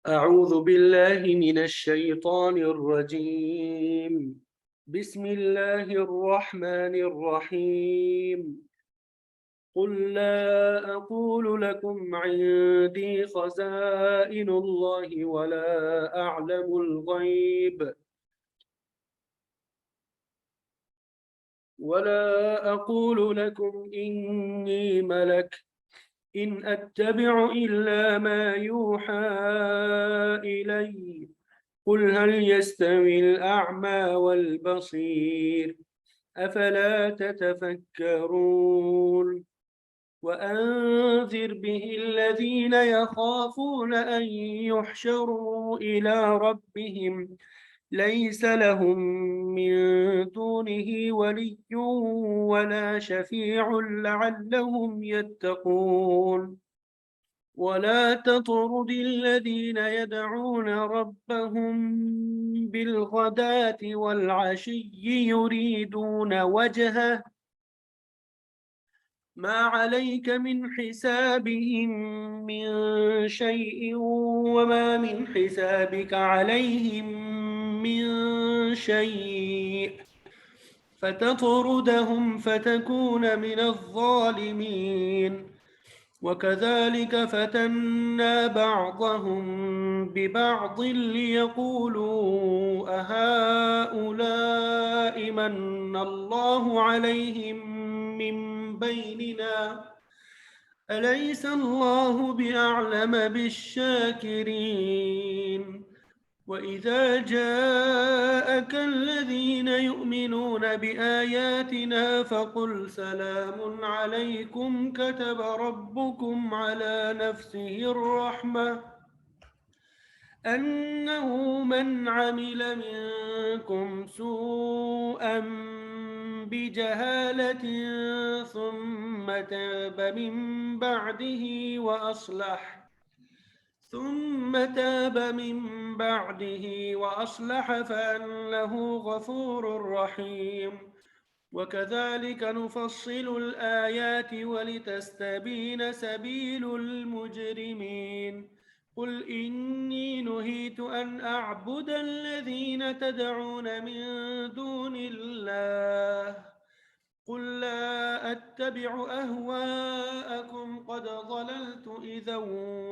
أعوذ بالله من الشيطان الرجيم. بسم الله الرحمن الرحيم. قل لا أقول لكم عندي خزائن الله ولا أقول لكم إني ملك إن أتبع إلا ما يوحى إلي. قل هل يستوي الأعمى والبصير أفلا تتفكرون. وأنذر به الذين يخافون أن يحشروا إلى ربهم ليس لهم من دونه ولي ولا شفيع لعلهم يتقون. ولا تطرد الذين يدعون ربهم بالغداة والعشي يريدون وجهه ما عليك من حسابهم من شيء وما من حسابك عليهم من شيء فتطردهم فتكون من الظالمين. وكذلك فتنا بعضهم ببعض ليقولوا أهؤلاء من الله عليهم من بيننا أليس الله بأعلم بالشاكرين. وإذا جاءك الذين يؤمنون بآياتنا فقل سلام عليكم كتب ربكم على نفسه الرحمة أنه من عمل منكم سوءا بجهالة ثم تاب من بعده وأصلح فأنه غفور رحيم. وكذلك نفصل الآيات ولتستبين سبيل المجرمين. قل إني نهيت أن أعبد الذين تدعون من دون الله قل لا أتبع أهواءكم قد ضللت إذا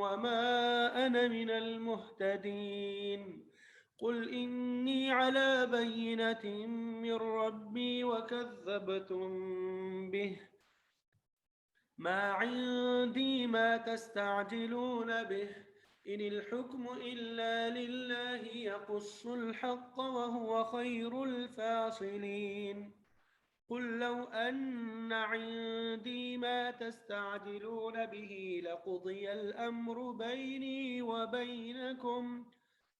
وما أنا من المهتدين. قل إني على بينة من ربي وكذبتم به ما عندي ما تستعجلون به إن الحكم إلا لله يقص الحق وهو خير الفاصلين. قل لو أن عندي ما تستعجلون به لقضي الأمر بيني وبينكم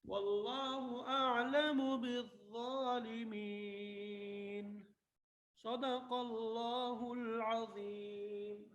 والله أعلم بالظالمين. صدق الله العظيم.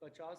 50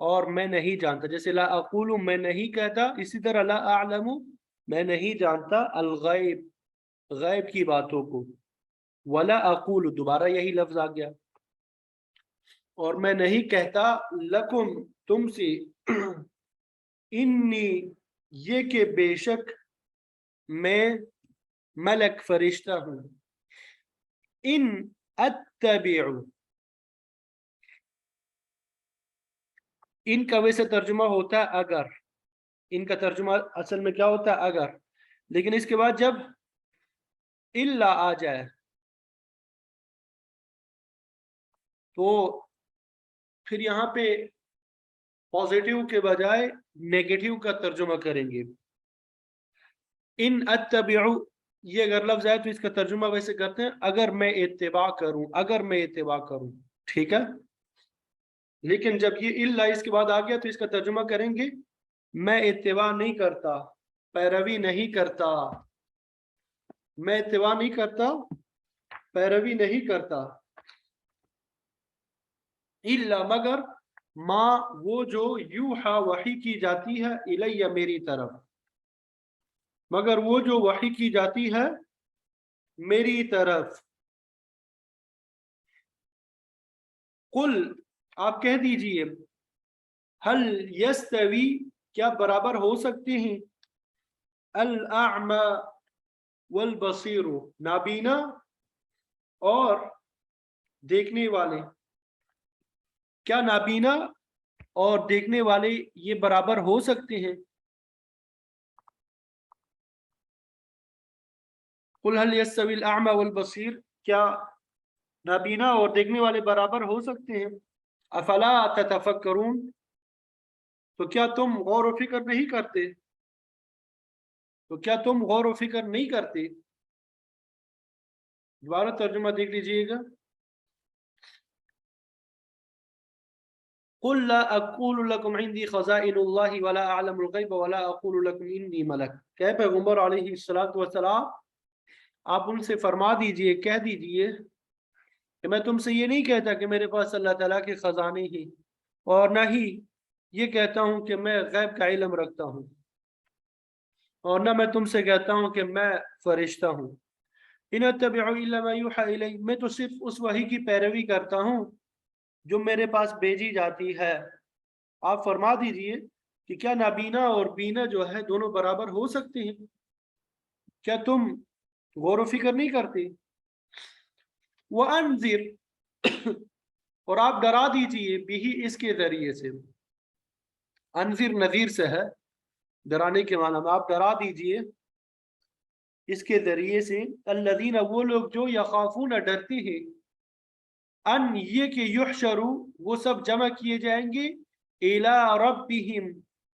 اور میں نہیں جانتا، جیسے لا اقول میں نہیں کہتا، اسی طرح لا اعلم میں نہیں جانتا الغیب غیب کی باتوں کو، ولا اقول دوبارہ یہی لفظ آ گیا، اور میں نہیں کہتا لکم تم سے انی یہ کہ بے شک میں ملک فرشتہ ہوں، ان اتبع ان کا ویسے ترجمہ ہوتا ہے اگر، ان کا ترجمہ اصل میں کیا ہوتا ہے اگر، لیکن اس کے بعد جب الا آ جائے تو پھر یہاں پہ پازیٹیو کے بجائے نیگیٹو کا ترجمہ کریں گے۔ ان اتبع یہ اگر لفظ ہے تو اس کا ترجمہ ویسے کرتے ہیں اگر میں اتباع کروں، اگر میں اتباع کروں، ٹھیک ہے، لیکن جب یہ الا اس کے بعد آ گیا تو اس کا ترجمہ کریں گے میں اتباع نہیں کرتا، پیروی نہیں کرتا، میں اتباع نہیں کرتا، پیروی نہیں کرتا، الا مگر ما وہ جو یوحا وحی کی جاتی ہے الیہ میری طرف، مگر وہ جو وحی کی جاتی ہے میری طرف۔ قل آپ کہہ دیجئے هل یستوی کیا برابر ہو سکتے ہیں الاعمى والبصیر نابینا اور دیکھنے والے، کیا نابینا اور دیکھنے والے یہ برابر ہو سکتے ہیں؟ قل هل يستوي الاعمى والبصیر کیا نابینا اور دیکھنے والے برابر ہو سکتے ہیں؟ افلا تتفکرون تو کیا تم غور و فکر نہیں کرتے، تو کیا تم غور و فکر نہیں کرتے؟ دوبارہ ترجمہ دیکھ لیجئے گا۔ قل لا اقول لكم عندي خزائن الله ولا اعلم الغیب ولا اقول لكم انی ملک، کہ پیغمبر علیہ السلام آپ ان سے فرما دیجئے، کہہ دیجئے کہ میں تم سے یہ نہیں کہتا کہ میرے پاس اللہ تعالیٰ کے خزانے ہیں، اور نہ ہی یہ کہتا ہوں کہ میں غیب کا علم رکھتا ہوں، اور نہ میں تم سے کہتا ہوں کہ میں فرشتہ ہوں۔ ان اتبع الا ما یوحى الی، میں تو صرف اس وحی کی پیروی کرتا ہوں جو میرے پاس بھیجی جاتی ہے۔ آپ فرما دیجئے کہ کیا نابینا اور بینا جو ہے دونوں برابر ہو سکتے ہیں؟ کیا تم غور و فکر نہیں کرتے؟ وَأَنذِرْ اور آپ ڈرا دیجئے بھی اس کے ذریعے سے، انذر نذیر سے ہے، ڈرانے کے معنی میں آپ ڈرا دیجئے اس کے ذریعے سے الذین وہ لوگ جو یخافون ڈرتے ہیں ان یہ کہ یحشروا وہ سب جمع کیے جائیں گے الی ربہم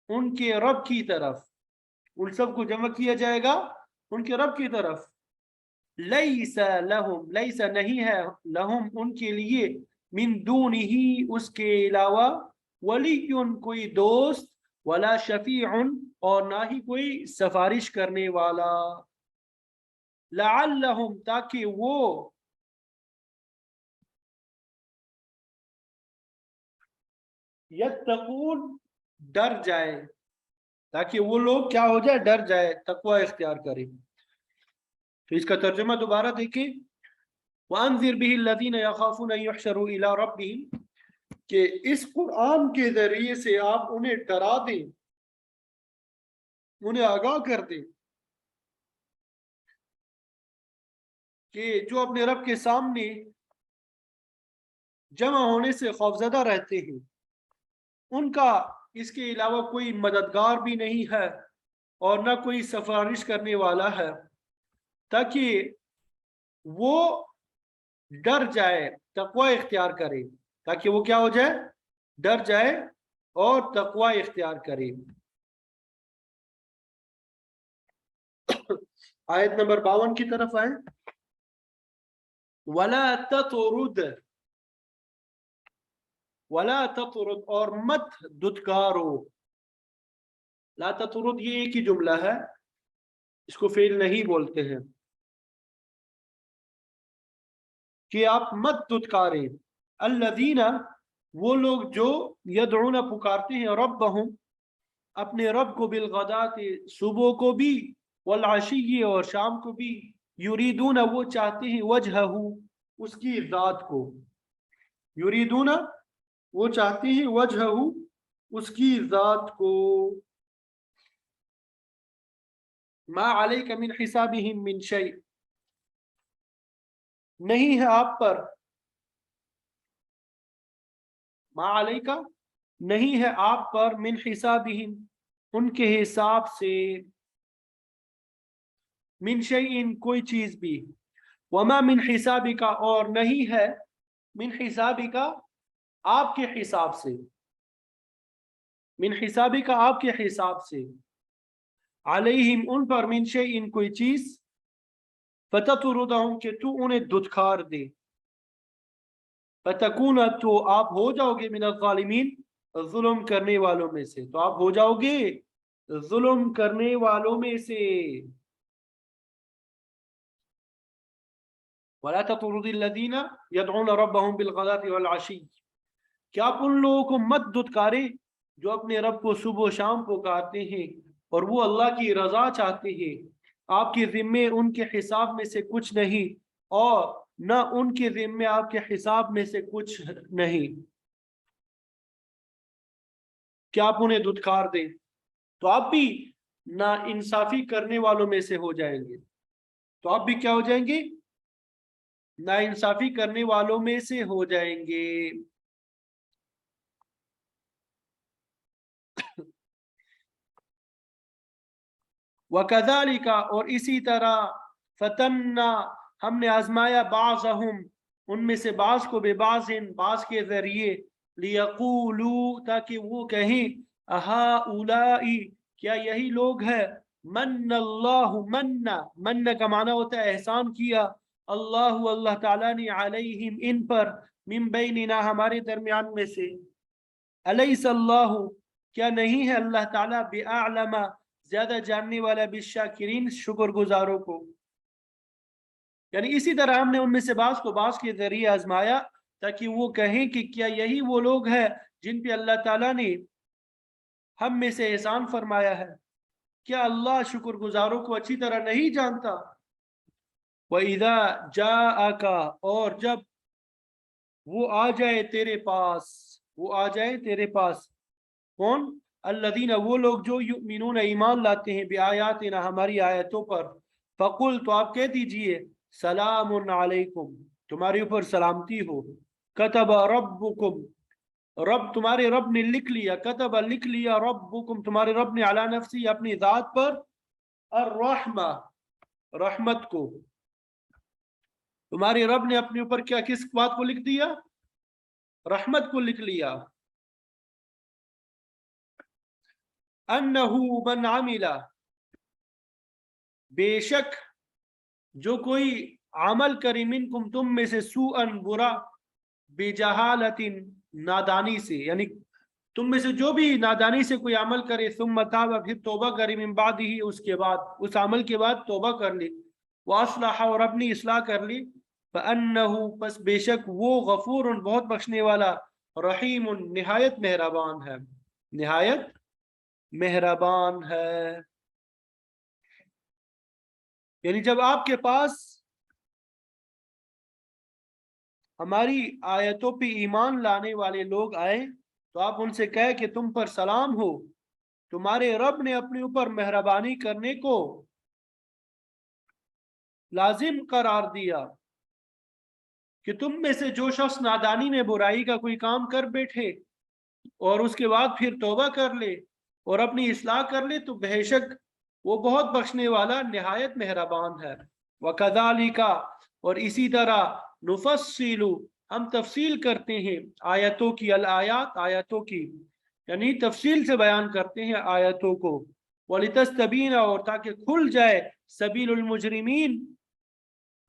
ان کے رب کی طرف، ان سب کو جمع کیا جائے گا ان کے رب کی طرف۔ لیس لہم لیس نہیں ہے لہم ان کے لیے من دونہ اس کے علاوہ ولی کوئی دوست ولا شفیع اور نہ ہی کوئی سفارش کرنے والا، لعلہم تاکہ وہ یتقون ڈر جائے، تاکہ وہ لوگ کیا ہو جائے ڈر جائے، تقوی اختیار کریں۔ تو اس کا ترجمہ دوبارہ دیکھیں، وَأَنذِرْ بِهِ الَّذِينَ يَخَافُونَ أَن يُحْشَرُوا إِلَىٰ رَبِّهِمْ کہ اس قرآن کے ذریعے سے آپ انہیں ڈرا دیں، انہیں آگاہ کر دیں کہ جو اپنے رب کے سامنے جمع ہونے سے خوفزدہ رہتے ہیں ان کا اس کے علاوہ کوئی مددگار بھی نہیں ہے اور نہ کوئی سفارش کرنے والا ہے، تاکہ وہ ڈر جائے تقوی اختیار کرے، تاکہ وہ کیا ہو جائے ڈر جائے اور تقوی اختیار کرے۔ آیت نمبر 52 کی طرف آئیں، وَلَا تَطْرُدْ وَلَا تَطْرُدْ اور مت دھتکارو، لا تطرد یہ ایک ہی جملہ ہے، اس کو فعل نہیں بولتے ہیں، کہ آپ مت دھتکاریں الذین وہ لوگ جو یدعون پکارتے ہیں ربہم اپنے رب کو بالغدات صبح کو بھی والعشی اور شام کو بھی یریدون وہ چاہتے ہیں وجہہ اس کی ذات کو یریدون وہ چاہتے ہیں وجہہ اس کی ذات کو ما علیک من حسابہم من شیء نہیں ہے آپ پر ما علیک نہیں ہے آپ پر من حسابہم ان کے حساب سے من شیء کوئی چیز بھی وما من حسابک اور نہیں ہے من حسابک آپ کے حساب سے من حسابک آپ کے حساب سے علیہم ان پر من شیء کوئی چیز فتطردہم کہ تو انہیں دھتکار دے فتکون تو آپ ہو جاؤ گے من الظالمین ظلم کرنے والوں میں سے تو آپ ہو جاؤ گے ظلم کرنے والوں میں سے وَلَا تَطْرُدِ الَّذِينَ يَدْعُونَ رَبَّهُمْ بِالْغَدَاةِ وَالْعَشِيِّ کیا آپ ان لوگوں کو مت دھتکارے جو اپنے رب کو صبح و شام پکارتے ہیں اور وہ اللہ کی رضا چاہتے ہیں آپ کے ذمے ان کے حساب میں سے کچھ نہیں اور نہ ان کے ذمے آپ کے حساب میں سے کچھ نہیں کیا آپ انہیں دھتکار دیں تو آپ بھی نا انصافی کرنے والوں میں سے ہو جائیں گے تو آپ بھی کیا ہو جائیں گے نا انصافی کرنے والوں میں سے ہو جائیں گے وَكَذَلِكَ اور اسی طرح فتننا ہم نے آزمایا بعضهم ان میں سے بعض کو بعض کے ذریعے لِيَقُولُوا تاکہ وہ کہیں أَهَؤُلَاءِ کیا یہی لوگ ہے من اللہ من کا معنی ہوتا ہے احسان کیا اللہ تعالیٰ نے علیہم ان پر من بیننا ہمارے درمیان میں سے الیس اللہ کیا نہیں ہے اللہ تعالیٰ بِأَعْلَمَ زیادہ جاننے والا بالشاکرین شکر گزاروں کو یعنی اسی طرح ہم نے ان میں سے بعض کو بعض کے ذریعے آزمایا تاکہ وہ کہیں کہ کیا یہی وہ لوگ ہیں جن پہ اللہ تعالیٰ نے ہم میں سے احسان فرمایا ہے کیا اللہ شکر گزاروں کو اچھی طرح نہیں جانتا وَإِذَا جَاءَكَ اور جب وہ آ جائے تیرے پاس کون الذین وہ لوگ جو یؤمنون ایمان لاتے ہیں بآیاتنا ہماری آیتوں پر فقل تو آپ کہہ دیجئے سلام علیکم تمہارے اوپر سلامتی ہو کتب ربکم رب تمہارے رب نے لکھ لیا کتب لکھ لیا ربکم تمہارے رب نے علی نفسی اپنی ذات پر الرحمہ رحمت کو تمہارے رب نے اپنے اوپر کیا کس بات کو لکھ دیا رحمت کو لکھ لیا انہو من عمل بے شک جو کوئی عمل کرے منکم تم میں سے سوءن برا بجہالت نادانی سے یعنی تم میں سے جو بھی نادانی سے کوئی عمل کرے ثم تاب پھر توبہ کرے من بعد ہی اس کے بعد اس عمل کے بعد توبہ کر لی واصلح اور اپنی اصلاح کر لی فانہو پس بے شک وہ غفور بہت بخشنے والا رحیم نہایت مہربان ہے نہایت مہربان ہے یعنی جب آپ کے پاس ہماری آیتوں پہ ایمان لانے والے لوگ آئے تو آپ ان سے کہے کہ تم پر سلام ہو تمہارے رب نے اپنے اوپر مہربانی کرنے کو لازم قرار دیا کہ تم میں سے جو شخص نادانی میں برائی کا کوئی کام کر بیٹھے اور اس کے بعد پھر توبہ کر لے اور اپنی اصلاح کر لے تو بے شک وہ بہت بخشنے والا نہایت مہربان ہے وَكَذَلِكَ اور اسی طرح نفصل ہم تفصیل کرتے ہیں آیتوں کی الآیات آیتوں کی یعنی تفصیل سے بیان کرتے ہیں آیتوں کو وَلِتَسْتَبِينَ اور تاکہ کھل جائے سبیل المجرمین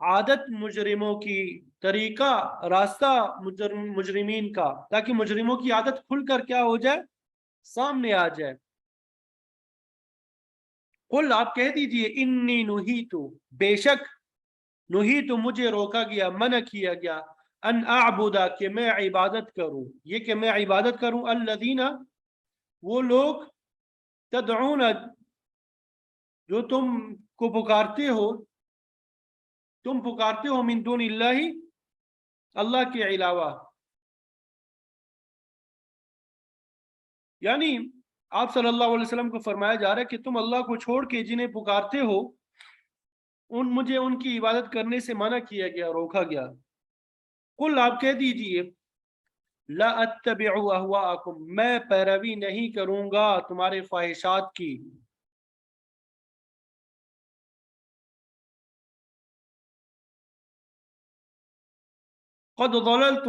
عادت مجرموں کی طریقہ راستہ مجرمین کا تاکہ مجرموں کی عادت کھل کر کیا ہو جائے سامنے آ جائے قل آپ کہہ دیجئے انی نہیتو بے شک نہیتو مجھے روکا گیا منع کیا گیا ان اعبدا کہ میں عبادت کروں، یہ کہ میں عبادت کروں، الذین وہ لوگ، تدعون جو تم کو پکارتے ہو، تم پکارتے ہو، من دون اللہ اللہ کے علاوہ، یعنی آپ صلی اللہ علیہ وسلم کو فرمایا جا رہا ہے کہ تم اللہ کو چھوڑ کے جنہیں پکارتے ہو، مجھے ان کی عبادت کرنے سے منع کیا گیا، روکا گیا۔ قل آپ کہہ دیجئے، لا اتبع اہواءکم میں پیروی نہیں کروں گا تمہارے خواہشات کی، قد ضللت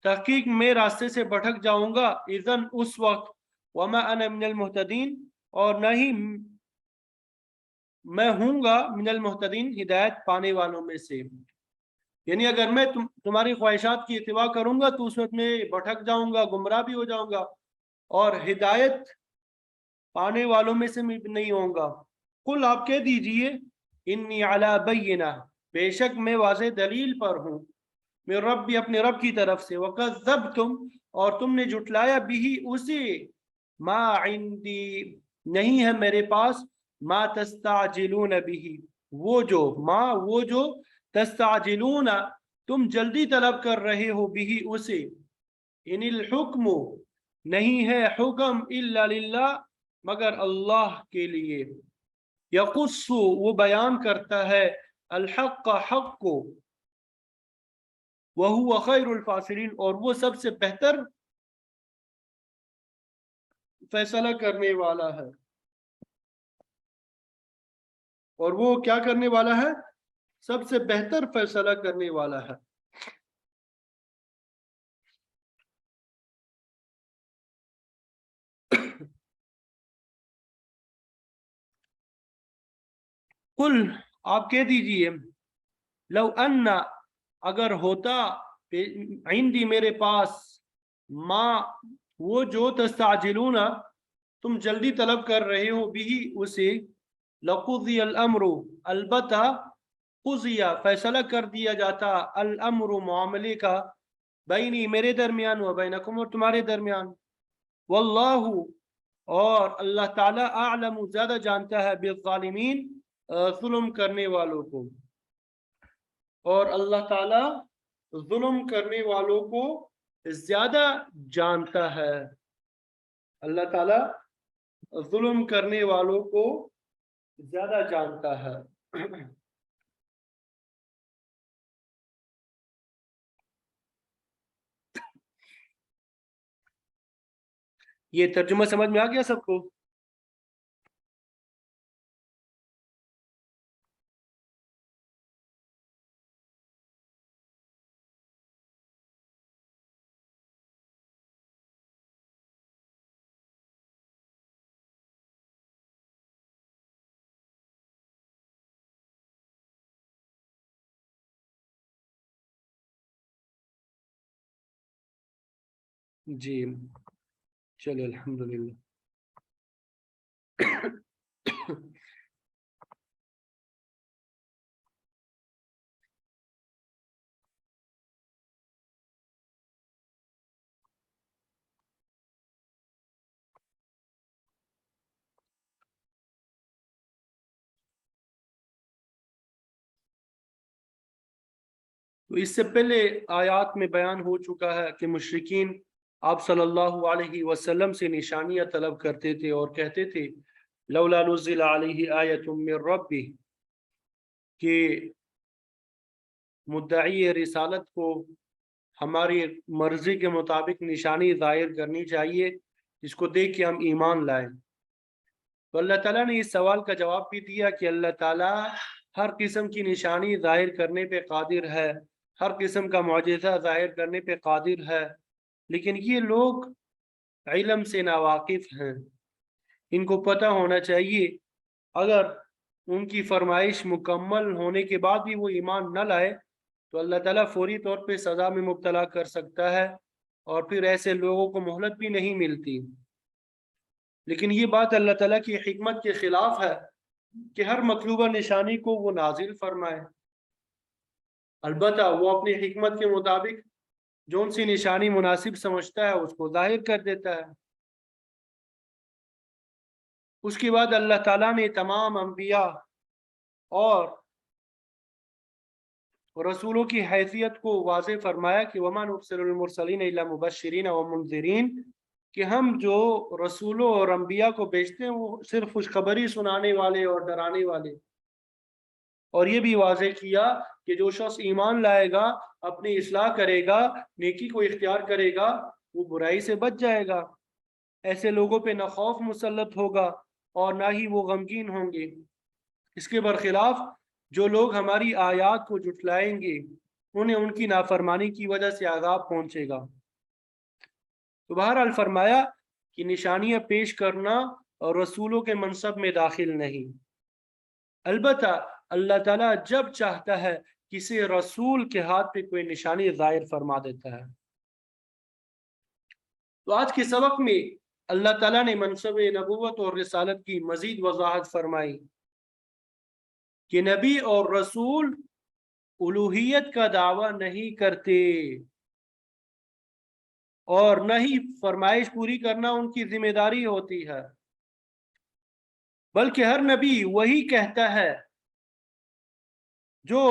تحقیق میں راستے سے بھٹک جاؤں گا، اذن اس وقت، وما انا من المہتدین اور نہ ہی میں ہوں گا من المہتدین ہدایت پانے والوں میں سے، یعنی اگر میں تمہاری خواہشات کی اتباع کروں گا تو اس وقت میں بھٹک جاؤں گا، گمراہ بھی ہو جاؤں گا، اور ہدایت پانے والوں میں سے نہیں ہوں گا۔ قل آپ کہہ دیجئے، انی علی بینہ بے شک میں واضح دلیل پر ہوں، میں رب اپنے رب کی طرف سے، وکذبتم اور تم نے جھٹلایا بھی اسے، ما عندی نہیں ہے میرے پاس، ما تستعجلون بھی وہ جو تستعجلون تم جلدی طلب کر رہے ہو بھی اسے، ان الحکم نہیں ہے حکم الا للہ مگر اللہ کے لیے، یقص وہ بیان کرتا ہے، الحق حق کو، وہو خیر الفاصلین اور وہ سب سے بہتر فیصلہ کرنے والا ہے، اور وہ کیا کرنے والا ہے؟ سب سے بہتر فیصلہ کرنے والا ہے۔ قل آپ کہہ دیجئے، لو ان اگر ہوتا عندی میرے پاس، ما وہ جو تستعجلون تم جلدی طلب کر رہے ہو بھی اسے، لقضی الامر البتہ قضیہ فیصلہ کر دیا جاتا، الامر معاملے کا، بینی میرے درمیان، و بینکم اور تمہارے درمیان، واللہ اور اللہ تعالی اعلم زیادہ جانتا ہے، بالظالمین ظلم کرنے والوں کو، اور اللہ تعالی ظلم کرنے والوں کو زیادہ جانتا ہے، اللہ تعالی ظلم کرنے والوں کو زیادہ جانتا ہے۔ یہ ترجمہ سمجھ میں آ گیا سب کو؟ جی چلو الحمدللہ۔ تو اس سے پہلے آیات میں بیان ہو چکا ہے کہ مشرکین آپ صلی اللہ علیہ وسلم سے نشانیاں طلب کرتے تھے اور کہتے تھے، لولا نزل علیہ آیۃ من ربہ، کہ مدعی رسالت کو ہماری مرضی کے مطابق نشانی ظاہر کرنی چاہیے جس کو دیکھ کے ہم ایمان لائیں۔ تو اللہ تعالیٰ نے اس سوال کا جواب بھی دیا کہ اللہ تعالیٰ ہر قسم کی نشانی ظاہر کرنے پہ قادر ہے، ہر قسم کا معجزہ ظاہر کرنے پہ قادر ہے، لیکن یہ لوگ علم سے ناواقف ہیں، ان کو پتہ ہونا چاہیے اگر ان کی فرمائش مکمل ہونے کے بعد بھی وہ ایمان نہ لائے تو اللہ تعالیٰ فوری طور پہ سزا میں مبتلا کر سکتا ہے، اور پھر ایسے لوگوں کو مہلت بھی نہیں ملتی۔ لیکن یہ بات اللہ تعالیٰ کی حکمت کے خلاف ہے کہ ہر مطلوبہ نشانی کو وہ نازل فرمائے۔ البتہ وہ اپنی حکمت کے مطابق جون سی نشانی مناسب سمجھتا ہے اس کو ظاہر کر دیتا ہے۔ اس کے بعد اللہ تعالیٰ نے تمام انبیاء اور رسولوں کی حیثیت کو واضح فرمایا کہ وَمَا نُرْسِلُ الْمُرْسَلِينَ إِلَّا مُبَشِّرِينَ وَمُنذِرِينَ، کہ ہم جو رسولوں اور انبیاء کو بھیجتے ہیں وہ صرف خوشخبری سنانے والے اور ڈرانے والے، اور یہ بھی واضح کیا کہ جو شخص ایمان لائے گا، اپنی اصلاح کرے گا، نیکی کو اختیار کرے گا، وہ برائی سے بچ جائے گا۔ ایسے لوگوں پہ نہ خوف مسلط ہوگا اور نہ ہی وہ غمگین ہوں گے۔ اس کے برخلاف جو لوگ ہماری آیات کو جھٹلائیں گے انہیں ان کی نافرمانی کی وجہ سے عذاب پہنچے گا۔ تو بہرحال فرمایا کہ نشانیاں پیش کرنا اور رسولوں کے منصب میں داخل نہیں، البتہ اللہ تعالیٰ جب چاہتا ہے کسی رسول کے ہاتھ پہ کوئی نشانی ظاہر فرما دیتا ہے۔ تو آج کے سبق میں اللہ تعالیٰ نے منصب نبوت اور رسالت کی مزید وضاحت فرمائی کہ نبی اور رسول الوہیت کا دعویٰ نہیں کرتے اور نہ ہی فرمائش پوری کرنا ان کی ذمہ داری ہوتی ہے، بلکہ ہر نبی وہی کہتا ہے جو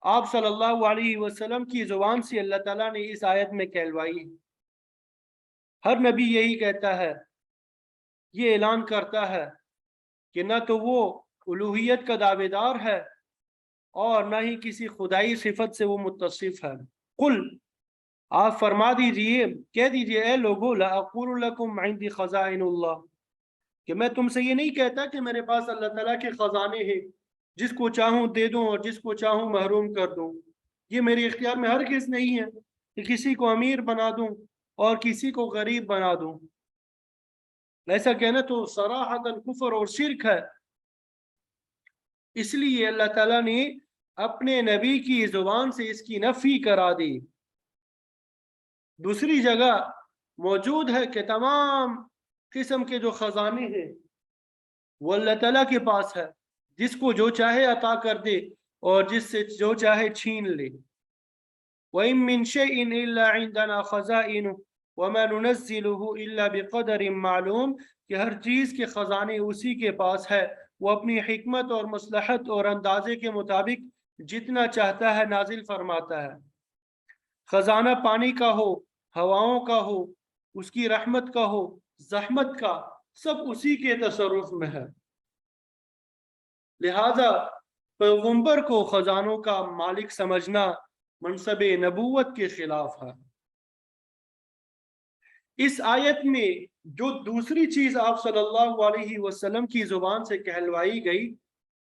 آپ صلی اللہ علیہ وسلم کی زبان سے اللہ تعالیٰ نے اس آیت میں کہلوائی۔ ہر نبی یہی کہتا ہے، یہ اعلان کرتا ہے کہ نہ تو وہ الوہیت کا دعوے دار ہے اور نہ ہی کسی خدائی صفت سے وہ متصف ہے۔ قل، آپ فرما دیجئے، کہہ دیجئے اے لوگو، لا اقول لکم عندی خزائن اللہ، کہ میں تم سے یہ نہیں کہتا کہ میرے پاس اللہ تعالیٰ کے خزانے ہیں، جس کو چاہوں دے دوں اور جس کو چاہوں محروم کر دوں۔ یہ میرے اختیار میں ہرگز نہیں ہے کہ کسی کو امیر بنا دوں اور کسی کو غریب بنا دوں۔ ایسا کہنا تو صراحتاً کفر اور شرک ہے۔ اس لیے اللہ تعالیٰ نے اپنے نبی کی زبان سے اس کی نفی کرا دی۔ دوسری جگہ موجود ہے کہ تمام قسم کے جو خزانے ہیں وہ اللہ تعالیٰ کے پاس ہے، جس کو جو چاہے عطا کر دے اور جس سے جو چاہے چھین لے۔ وَإِن مِّن شَيْءٍ إِلَّا عِندَنَا خَزَائِنُهُ وَمَا نُنَزِّلُهُ إِلَّا بِقَدَرٍ مَعْلُوم، کہ ہر چیز کے خزانے اسی کے پاس ہے، وہ اپنی حکمت اور مصلحت اور اندازے کے مطابق جتنا چاہتا ہے نازل فرماتا ہے۔ خزانہ پانی کا ہو، ہواؤں کا ہو، اس کی رحمت کا ہو، زحمت کا، سب اسی کے تصرف میں ہے۔ لہذا پیغمبر کو خزانوں کا مالک سمجھنا منصب نبوت کے خلاف ہے۔ اس آیت میں جو دوسری چیز آپ صلی اللہ علیہ وسلم کی زبان سے کہلوائی گئی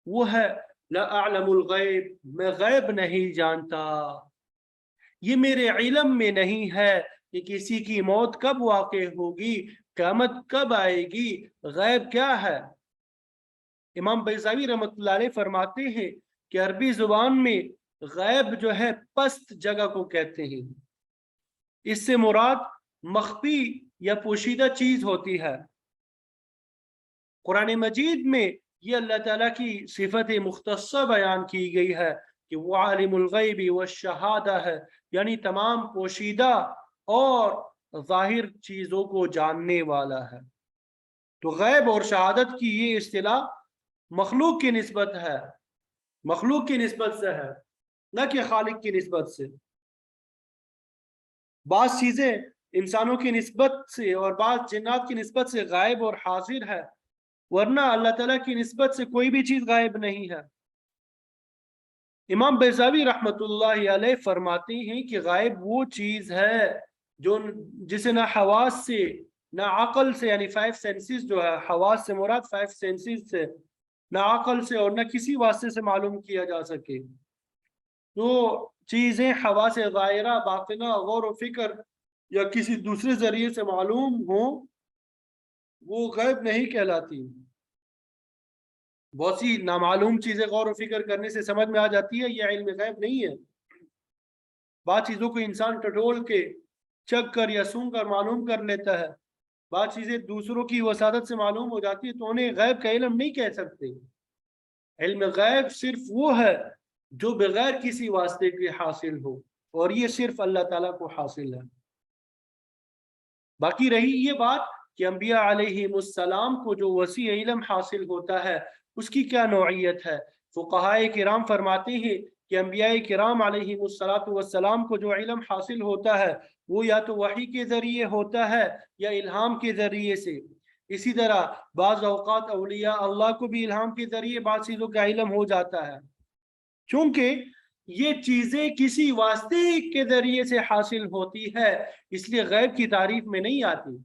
وہ ہے لا اعلم الغیب، میں غیب نہیں جانتا، یہ میرے علم میں نہیں ہے کہ کسی کی موت کب واقع ہوگی، قیامت کب آئے گی، غیب کیا ہے۔ امام بیضاوی رحمۃ اللہ علیہ فرماتے ہیں کہ عربی زبان میں غیب جو ہے پست جگہ کو کہتے ہیں، اس سے مراد مخفی یا پوشیدہ چیز ہوتی ہے۔ قرآن مجید میں یہ اللہ تعالیٰ کی صفت مختصہ بیان کی گئی ہے کہ وہ عالم الغیب والشہادہ ہے، یعنی تمام پوشیدہ اور ظاہر چیزوں کو جاننے والا ہے۔ تو غیب اور شہادت کی یہ اصطلاح مخلوق کی نسبت ہے، مخلوق کی نسبت سے ہے، نہ کہ خالق کی نسبت سے۔ بعض چیزیں انسانوں کی نسبت سے اور بعض جنات کی نسبت سے غائب اور حاضر ہے، ورنہ اللہ تعالیٰ کی نسبت سے کوئی بھی چیز غائب نہیں ہے۔ امام بیضاوی رحمۃ اللہ علیہ فرماتے ہیں کہ غائب وہ چیز ہے جو جسے نہ حواس سے نہ عقل سے، یعنی 5 سینسز جو ہے، حواس سے مراد 5 سینسز سے، نہ عقل سے اور نہ کسی واسطے سے معلوم کیا جا سکے۔ تو چیزیں حواس ظاہرہ، باطنہ، غور و فکر یا کسی دوسرے ذریعے سے معلوم ہوں وہ غیب نہیں کہلاتی۔ بہت سی نامعلوم چیزیں غور و فکر کرنے سے سمجھ میں آ جاتی ہے، یہ علم غیب نہیں ہے۔ بعض چیزوں کو انسان ٹٹول کے، چکھ کر یا سونگھ کر معلوم کر لیتا ہے، بعض چیزیں دوسروں کی وساطت سے معلوم ہو جاتی ہے، تو انہیں غیب کا علم نہیں کہہ سکتے۔ علم غیب صرف وہ ہے جو بغیر کسی واسطے کے حاصل ہو، اور یہ صرف اللہ تعالیٰ کو حاصل ہے۔ باقی رہی یہ بات کہ انبیاء علیہم السلام کو جو وسیع علم حاصل ہوتا ہے اس کی کیا نوعیت ہے، فقہائے کرام فرماتے ہیں کہ انبیاء کرام علیہم السلام کو جو علم حاصل ہوتا ہے وہ یا تو وحی کے ذریعے ہوتا ہے یا الہام کے ذریعے سے۔ اسی طرح بعض اوقات اولیاء اللہ کو بھی الہام کے ذریعے بعض چیزوں کا علم ہو جاتا ہے، چونکہ یہ چیزیں کسی واسطے کے ذریعے سے حاصل ہوتی ہے، اس لیے غیب کی تعریف میں نہیں آتی،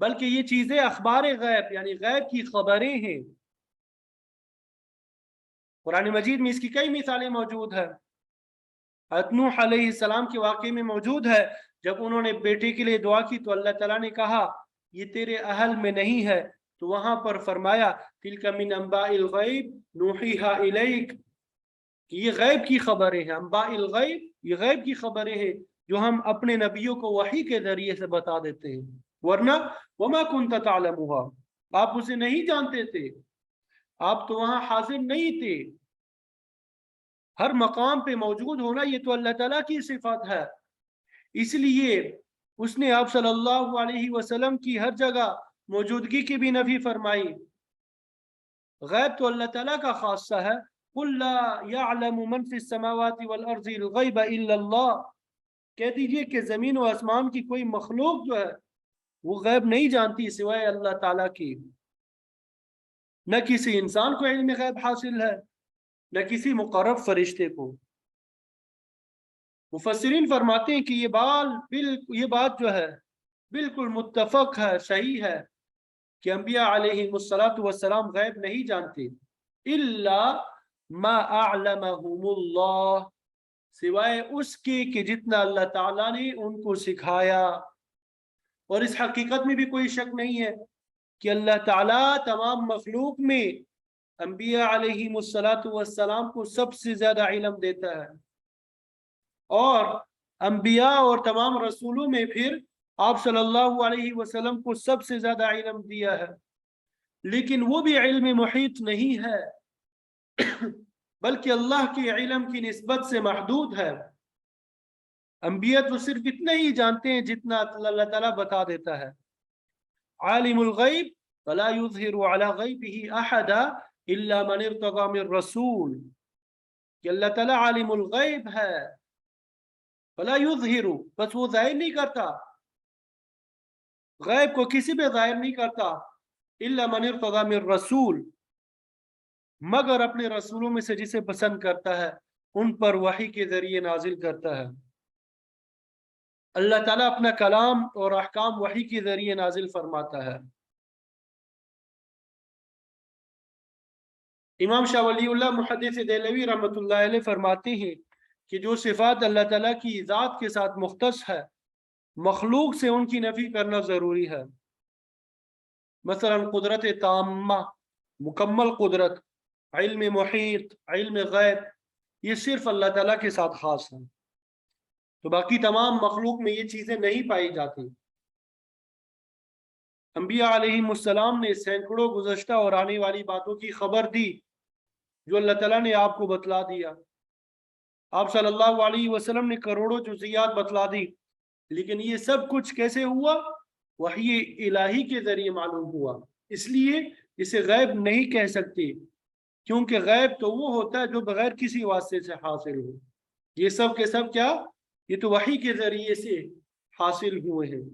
بلکہ یہ چیزیں اخبار غیب یعنی غیب کی خبریں ہیں۔ قرآن مجید میں اس کی کئی مثالیں موجود ہیں۔ حضرت نوح علیہ السلام کے واقعے میں موجود ہے، جب انہوں نے بیٹے کے لیے دعا کی تو اللہ تعالیٰ نے کہا یہ تیرے اہل میں نہیں ہے، تو وہاں پر فرمایا تلک من انباء الغیب نوحیہا الیک، کہ یہ غیب کی خبریں ہیں، انباء الغیب یہ غیب کی خبریں ہیں جو ہم اپنے نبیوں کو وحی کے ذریعے سے بتا دیتے ہیں، ورنہ وما کنت تعلمها آپ اسے نہیں جانتے تھے، آپ تو وہاں حاضر نہیں تھے۔ ہر مقام پہ موجود ہونا یہ تو اللہ تعالیٰ کی صفات ہے، اس لیے اس نے آپ صلی اللہ علیہ وسلم کی ہر جگہ موجودگی کی بھی نفی فرمائی۔ غیب تو اللہ تعالیٰ کا خاصہ ہے، قل لا يعلم من في السماوات والارض الغیب الا اللہ، کہہ دیجئے کہ زمین و آسمان کی کوئی مخلوق جو ہے وہ غیب نہیں جانتی سوائے اللہ تعالیٰ کی۔ نہ کسی انسان کو علم غیب حاصل ہے نہ کسی مقرب فرشتے کو۔ مفسرین فرماتے ہیں کہ یہ بات جو ہے بالکل متفق ہے، صحیح ہے کہ انبیاء علیہم السلام غیب نہیں جانتے، الا ما اعلمہم اللہ، سوائے اس کے کہ جتنا اللہ تعالیٰ نے ان کو سکھایا۔ اور اس حقیقت میں بھی کوئی شک نہیں ہے کہ اللہ تعالیٰ تمام مخلوق میں انبیاء علیہم السلام کو سب سے زیادہ علم دیتا ہے، اور انبیاء اور تمام رسولوں میں پھر آپ صلی اللہ علیہ وسلم کو سب سے زیادہ علم دیا ہے، لیکن وہ بھی علم محیط نہیں ہے بلکہ اللہ کے علم کی نسبت سے محدود ہے۔ انبیاء تو صرف اتنا ہی جانتے ہیں جتنا اللہ تعالیٰ بتا دیتا ہے۔ عالم الغیب فلا یظہر علی غیبہ احدا الا من ارتضی من رسول، کہ اللہ تعالیٰ عالم الغیب ہے، فلا یظہر بس وہ ظاہر نہیں کرتا، غیب کو کسی پہ ظاہر نہیں کرتا، الا من ارتضی من رسول مگر اپنے رسولوں میں سے جسے پسند کرتا ہے ان پر وحی کے ذریعے نازل کرتا ہے۔ اللہ تعالیٰ اپنا کلام اور احکام وحی کے ذریعے نازل فرماتا ہے۔ امام شاہ ولی اللہ محدث دہلوی رحمۃ اللہ علیہ فرماتے ہیں کہ جو صفات اللہ تعالیٰ کی ذات کے ساتھ مختص ہے مخلوق سے ان کی نفی کرنا ضروری ہے۔ مثلا قدرت تامہ، مکمل قدرت، علم محیط، علم غیب، یہ صرف اللہ تعالیٰ کے ساتھ خاص ہے، تو باقی تمام مخلوق میں یہ چیزیں نہیں پائی جاتی۔ انبیاء علیہم السلام نے سینکڑوں گزشتہ اور آنے والی باتوں کی خبر دی جو اللہ تعالیٰ نے آپ کو بتلا دیا۔ آپ صلی اللہ علیہ وسلم نے کروڑوں جزیات بتلا دی، لیکن یہ سب کچھ کیسے ہوا؟ وحی الہی کے ذریعے معلوم ہوا، اس لیے اسے غیب نہیں کہہ سکتے، کیونکہ غیب تو وہ ہوتا ہے جو بغیر کسی واسطے سے حاصل ہو۔ یہ سب کے سب کیا؟ یہ تو وحی کے ذریعے سے حاصل ہوئے ہیں۔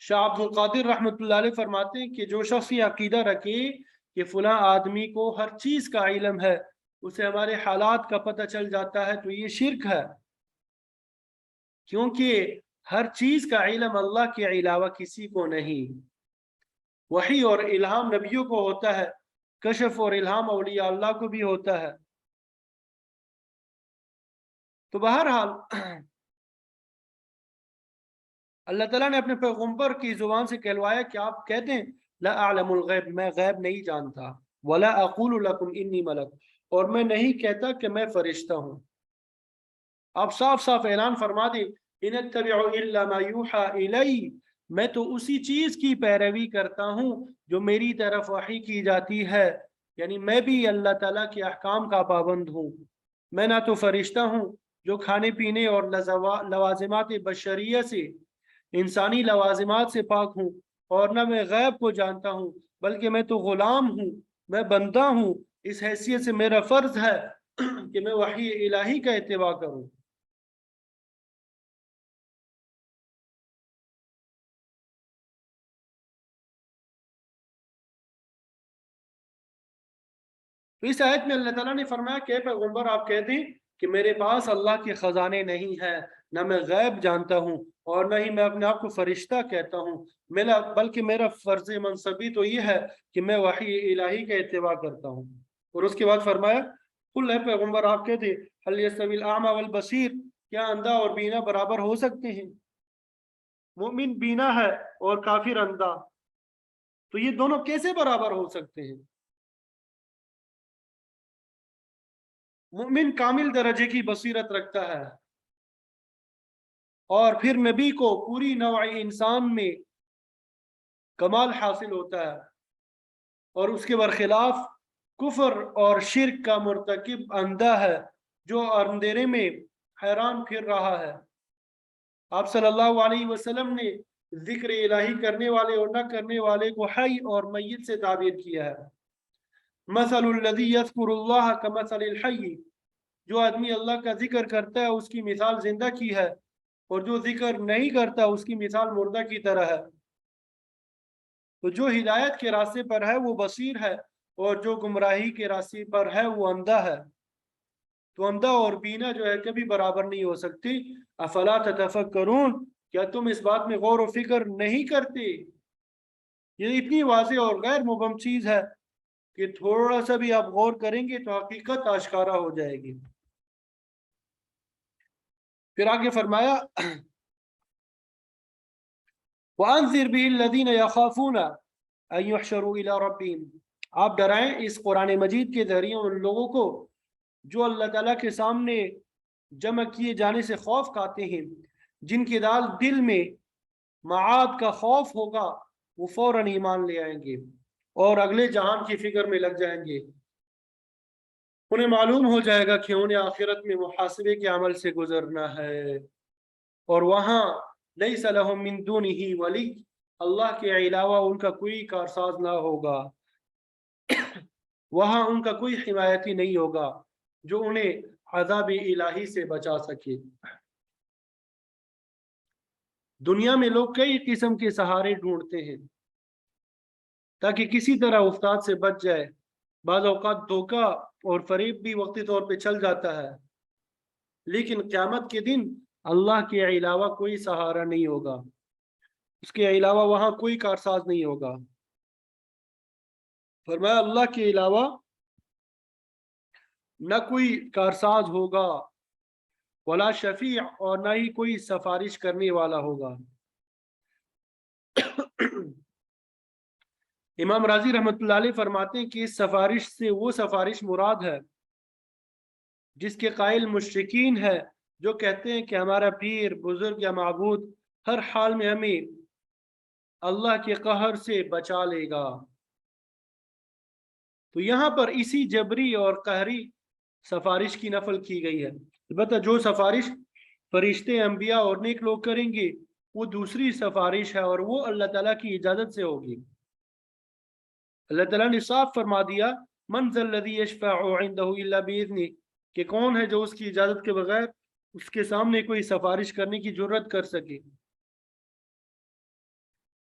شاہ عبد القادر رحمۃ اللہ علیہ فرماتے ہیں کہ جو شخص یہ عقیدہ رکھے کہ فلاں آدمی کو ہر چیز کا علم ہے، اسے ہمارے حالات کا پتہ چل جاتا ہے، تو یہ شرک ہے، کیونکہ ہر چیز کا علم اللہ کے علاوہ کسی کو نہیں۔ وحی اور الہام نبیوں کو ہوتا ہے، کشف اور الہام اولیاء اللہ کو بھی ہوتا ہے۔ تو بہرحال اللہ تعالیٰ نے اپنے پیغمبر کی زبان سے کہلوایا کہ آپ کہتے ہیں لا اعلم الغیب، میں غیب نہیں جانتا، ولا اقول لکم انی ملک، اور میں نہیں کہتا کہ میں فرشتہ ہوں۔ آپ صاف صاف اعلان فرما دیں ان اتبع الا ما یوحى الی، میں تو اسی چیز کی پیروی کرتا ہوں جو میری طرف وحی کی جاتی ہے، یعنی میں بھی اللہ تعالیٰ کے احکام کا پابند ہوں۔ میں نہ تو فرشتہ ہوں جو کھانے پینے اور لوازمات بشریہ سے، انسانی لوازمات سے پاک ہوں، اور نہ میں غیب کو جانتا ہوں، بلکہ میں تو غلام ہوں، میں بندہ ہوں۔ اس حیثیت سے میرا فرض ہے کہ میں وحی الہی کا اتباع کروں۔ تو اس آیت میں اللہ تعالیٰ نے فرمایا کہ پیغمبر آپ کہہ دیں کہ میرے پاس اللہ کے خزانے نہیں ہیں، نہ میں غیب جانتا ہوں، اور نہ ہی میں اپنے آپ کو فرشتہ کہتا ہوں، بلکہ میرا فرض منصبی تو یہ ہے کہ میں وحی الہی کا اتباع کرتا ہوں۔ اور اس کے بعد فرمایا قل ہے پیغمبر آپ کہہ دیں هل يستوي الاعمى والبصیر، کیا اندھا اور بینا برابر ہو سکتے ہیں؟ مومن بینا ہے اور کافر اندھا، تو یہ دونوں کیسے برابر ہو سکتے ہیں؟ مومن کامل درجے کی بصیرت رکھتا ہے، اور پھر نبی کو پوری نوع انسان میں کمال حاصل ہوتا ہے، اور اس کے برخلاف کفر اور شرک کا مرتکب اندھا ہے جو اندھیرے میں حیران پھر رہا ہے۔ آپ صلی اللہ علیہ وسلم نے ذکر الہی کرنے والے اور نہ کرنے والے کو حی اور میت سے تعبیر کیا ہے۔ مثل الذی یذکر اللہ کمثل الحی، جو آدمی اللہ کا ذکر کرتا ہے اس کی مثال زندہ کی ہے، اور جو ذکر نہیں کرتا اس کی مثال مردہ کی طرح ہے۔ تو جو ہدایت کے راستے پر ہے وہ بصیر ہے، اور جو گمراہی کے راستے پر ہے وہ اندھا ہے۔ تو اندھا اور بینا جو ہے کبھی برابر نہیں ہو سکتی۔ افلا تتفکرون، کیا تم اس بات میں غور و فکر نہیں کرتے؟ یہ اتنی واضح اور غیر مبہم چیز ہے کہ تھوڑا سا بھی آپ غور کریں گے تو حقیقت آشکارا ہو جائے گی۔ پھر آگے فرمایا وَأَنذِرْ بِهِ الَّذِينَ يَخَافُونَ أَن يُحْشَرُوا إِلَىٰ رَبِّهِمْ، آپ ڈرائیں اس قرآن مجید کے ذریعے ان لوگوں کو جو اللہ تعالیٰ کے سامنے جمع کیے جانے سے خوف کھاتے ہیں، جن کے دل میں معاد کا خوف ہوگا، وہ فوراً ایمان لے آئیں گے اور اگلے جہان کی فکر میں لگ جائیں گے۔ انہیں معلوم ہو جائے گا کہ انہیں آخرت میں محاسبے کے عمل سے گزرنا ہے، اور وہاں لیس لہم من دونہ ولی، اللہ کے علاوہ ان کا کوئی کارساز نہ ہوگا، وہاں ان کا کوئی حمایتی نہیں ہوگا جو انہیں عذاب الہی سے بچا سکے۔ دنیا میں لوگ کئی قسم کے سہارے ڈھونڈتے ہیں تاکہ کسی طرح افتاد سے بچ جائے۔ بعض اوقات دھوکہ اور فریب بھی وقتی طور پہ چل جاتا ہے، لیکن قیامت کے دن اللہ کے علاوہ کوئی سہارا نہیں ہوگا، اس کے علاوہ وہاں کوئی کارساز نہیں ہوگا۔ فرمایا اللہ کے علاوہ نہ کوئی کارساز ہوگا، ولا شفیع، اور نہ ہی کوئی سفارش کرنے والا ہوگا۔ امام راضی رحمۃ اللہ علیہ فرماتے ہیں کہ اس سفارش سے وہ سفارش مراد ہے جس کے قائل مشرکین ہے، جو کہتے ہیں کہ ہمارا پیر، بزرگ یا معبود ہر حال میں ہمیں اللہ کے قہر سے بچا لے گا۔ تو یہاں پر اسی جبری اور قہری سفارش کی نفل کی گئی ہے۔ البتہ جو سفارش فرشتے، انبیاء اور نیک لوگ کریں گے وہ دوسری سفارش ہے، اور وہ اللہ تعالیٰ کی اجازت سے ہوگی۔ اللہ تعالیٰ نے صاف فرما دیا من ذا الذی یشفع عنده الا باذنہ، کہ کون ہے جو اس کی اجازت کے بغیر اس کے سامنے کوئی سفارش کرنے کی جرت کر سکے۔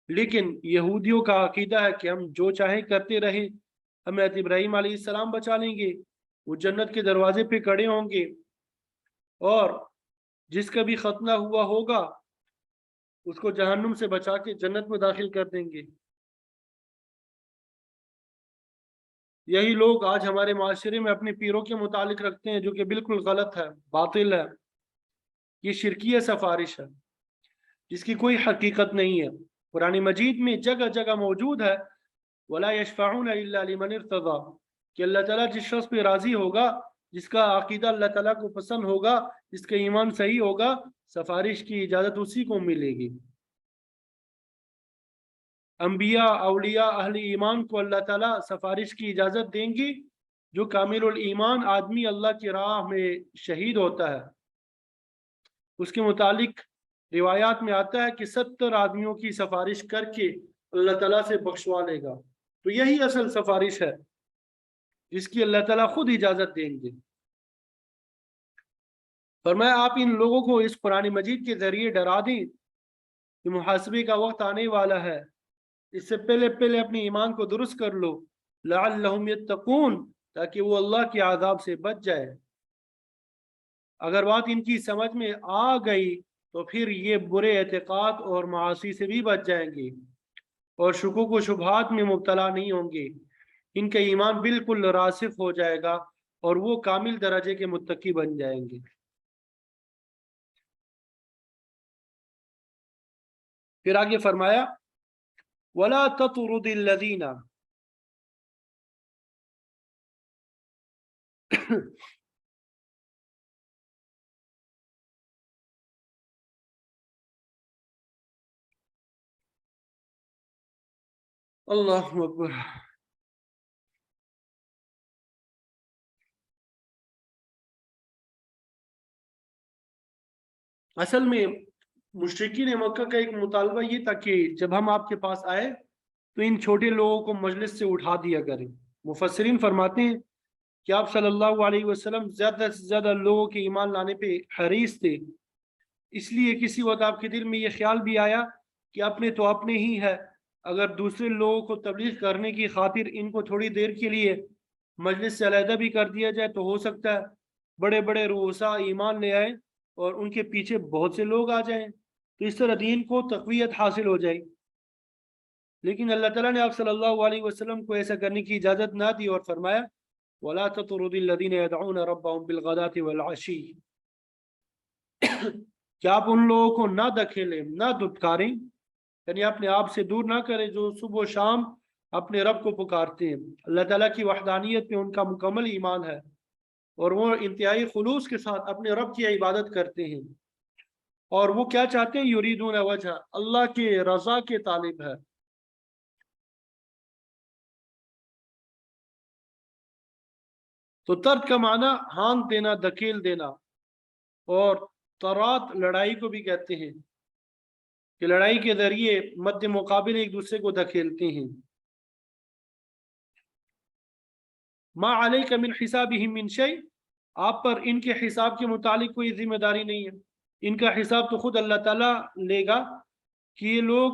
لیکن یہودیوں کا عقیدہ ہے کہ ہم جو چاہیں کرتے رہیں، حضرت ابراہیم علیہ السلام بچا لیں گے، وہ جنت کے دروازے پہ کھڑے ہوں گے، اور جس کا بھی ختنہ ہوا ہوگا اس کو جہنم سے بچا کے جنت میں داخل کر دیں گے۔ یہی لوگ آج ہمارے معاشرے میں اپنے پیروں کے متعلق رکھتے ہیں، جو کہ بالکل غلط ہے، باطل ہے۔ یہ شرکیہ سفارش ہے جس کی کوئی حقیقت نہیں ہے۔ قرآن مجید میں جگہ جگہ موجود ہے وَلَا يَشْفَعُونَ إِلَّا لِمَنِ ارْتَضَىٰ، کہ اللہ تعالیٰ جس شخص پہ راضی ہوگا، جس کا عقیدہ اللہ تعالیٰ کو پسند ہوگا، جس کا ایمان صحیح ہوگا، سفارش کی اجازت اسی کو ملے گی۔ انبیاء اولیاء اہل ایمان کو اللہ تعالیٰ سفارش کی اجازت دیں گے. جو کامل الایمان آدمی اللہ کی راہ میں شہید ہوتا ہے اس کے متعلق روایات میں آتا ہے کہ 70 آدمیوں کی سفارش کر کے اللہ تعالیٰ سے بخشوا لے گا. تو یہی اصل سفارش ہے جس کی اللہ تعالیٰ خود اجازت دیں گے. فرمایا آپ ان لوگوں کو اس قرآن مجید کے ذریعے ڈرا دیں کہ محاسبے کا وقت آنے والا ہے، اس سے پہلے اپنے ایمان کو درست کر لو، لعلہم یتقون، تاکہ وہ اللہ کے عذاب سے بچ جائے. اگر بات ان کی سمجھ میں آ گئی تو پھر یہ برے اعتقاد اور معاصی سے بھی بچ جائیں گے اور شکوک و شبہات میں مبتلا نہیں ہوں گے. ان کا ایمان بالکل راسخ ہو جائے گا اور وہ کامل درجے کے متقی بن جائیں گے. پھر آگے فرمایا وَلَا تَطْرُدِ الَّذِينَ اللہ اکبر. اصل میں مشرکین مکہ کا ایک مطالبہ یہ تھا کہ جب ہم آپ کے پاس آئے تو ان چھوٹے لوگوں کو مجلس سے اٹھا دیا کریں. مفسرین فرماتے ہیں کہ آپ صلی اللہ علیہ وسلم زیادہ سے زیادہ لوگوں کے ایمان لانے پہ حریص تھے، اس لیے کسی وقت آپ کے دل میں یہ خیال بھی آیا کہ اپنے تو اپنے ہی ہے، اگر دوسرے لوگوں کو تبلیغ کرنے کی خاطر ان کو تھوڑی دیر کے لیے مجلس سے علیحدہ بھی کر دیا جائے تو ہو سکتا ہے بڑے بڑے رؤسا ایمان لے آئیں اور ان کے پیچھے بہت سے لوگ آ جائیں، تو اس طرح دین کو تقویت حاصل ہو جائے. لیکن اللہ تعالیٰ نے آپ صلی اللہ علیہ وسلم کو ایسا کرنے کی اجازت نہ دی اور فرمایا وَلَا تَطْرُدِ الَّذِينَ يَدْعُونَ رَبَّهُمْ بِالْغَدَاةِ وَالْعَشِيِّ، کہ آپ ان لوگوں کو نہ دکھیلیں نہ دھتکاریں، یعنی اپنے آپ سے دور نہ کریں جو صبح و شام اپنے رب کو پکارتے ہیں. اللہ تعالیٰ کی وحدانیت پہ ان کا مکمل ایمان ہے اور وہ انتہائی خلوص کے ساتھ اپنے رب کی عبادت کرتے ہیں، اور وہ کیا چاہتے ہیں یریدون وجہ، اللہ کے رضا کے طالب ہے. تو ترک کا معنی ہانک دینا، دھکیل دینا، اور ترات لڑائی کو بھی کہتے ہیں کہ لڑائی کے ذریعے مد مقابل ایک دوسرے کو دھکیلتے ہیں. ما علیک من حسابہم من شیء، آپ پر ان کے حساب کے متعلق کوئی ذمہ داری نہیں ہے، ان کا حساب تو خود اللہ تعالیٰ لے گا کہ یہ لوگ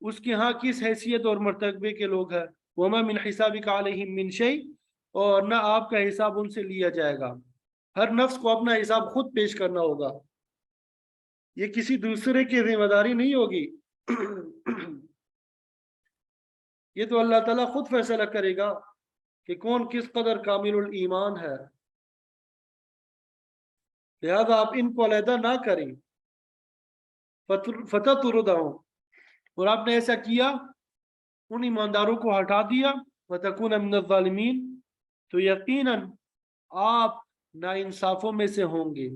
اس کے ہاں کس حیثیت اور مرتبے کے لوگ ہیں. وما من حسابک علیہم من شیء، اور نہ آپ کا حساب ان سے لیا جائے گا. ہر نفس کو اپنا حساب خود پیش کرنا ہوگا، یہ کسی دوسرے کی ذمہ داری نہیں ہوگی. یہ تو اللہ تعالیٰ خود فیصلہ کرے گا کہ کون کس قدر کامل الایمان ہے. لہذا آپ ان کو علیحدہ نہ کریں. فتطردہم، اور آپ نے ایسا کیا ان ایمانداروں کو ہٹا دیا. وتکون من الظالمین، تو یقیناً آپ ناانصافوں میں سے ہوں گے.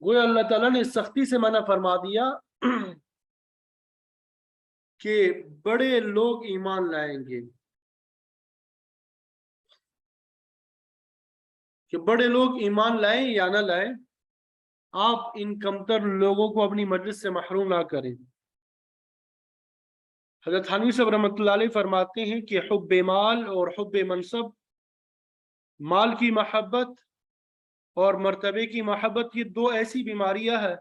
گویا اللہ تعالیٰ نے سختی سے منع فرما دیا کہ بڑے لوگ ایمان لائیں گے، کہ بڑے لوگ ایمان لائیں یا نہ لائیں، آپ ان کمتر لوگوں کو اپنی مجلس سے محروم نہ کریں. حضرت تھانوی صاحب رحمۃ اللہ علیہ فرماتے ہیں کہ حب مال اور حب منصب، مال کی محبت اور مرتبے کی محبت، یہ دو ایسی بیماریاں ہیں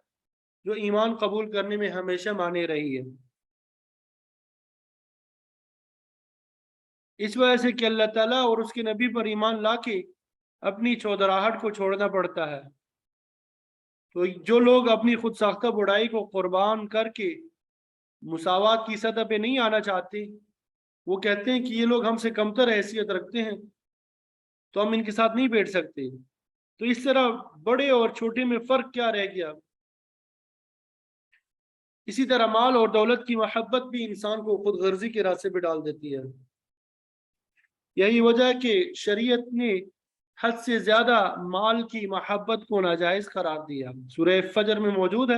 جو ایمان قبول کرنے میں ہمیشہ مانے رہی ہے. اس وجہ سے کہ اللہ تعالیٰ اور اس کے نبی پر ایمان لا کے اپنی چودراہٹ کو چھوڑنا پڑتا ہے. تو جو لوگ اپنی خود ساختہ بڑائی کو قربان کر کے مساوات کی سطح پہ نہیں آنا چاہتے، وہ کہتے ہیں کہ یہ لوگ ہم سے کمتر حیثیت رکھتے ہیں تو ہم ان کے ساتھ نہیں بیٹھ سکتے. تو اس طرح بڑے اور چھوٹے میں فرق کیا رہ گیا؟ اسی طرح مال اور دولت کی محبت بھی انسان کو خود غرضی کے راستے پہ ڈال دیتی ہے. یہی وجہ ہے کہ شریعت نے حد سے زیادہ مال کی محبت کو ناجائز قرار دیا. سورہ فجر میں موجود ہے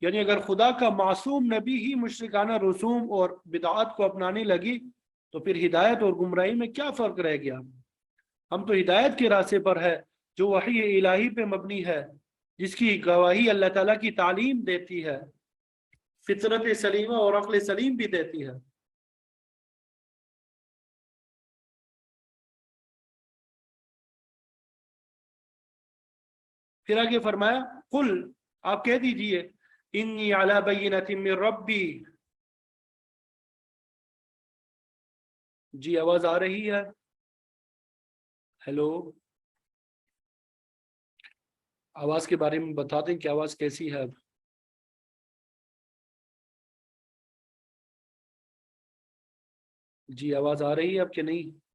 یعنی اگر خدا کا معصوم نبی ہی مشرکانہ رسوم اور بدعات کو اپنانے لگی تو پھر ہدایت اور گمراہی میں کیا فرق رہ گیا؟ ہم تو ہدایت کے راستے پر ہے جو وحی الہی پہ مبنی ہے، جس کی گواہی اللہ تعالیٰ کی تعلیم دیتی ہے، فطرت سلیمہ اور عقل سلیم بھی دیتی ہے۔ پھر آگے فرمایا قل، آپ کہہ دیجئے انی علی بینۃ من ربی، جی آواز آ رہی ہے؟ ہیلو، آواز کے بارے میں بتا دیں کہ آواز کیسی ہے اب؟ جی آواز آ رہی ہے اب کہ نہیں؟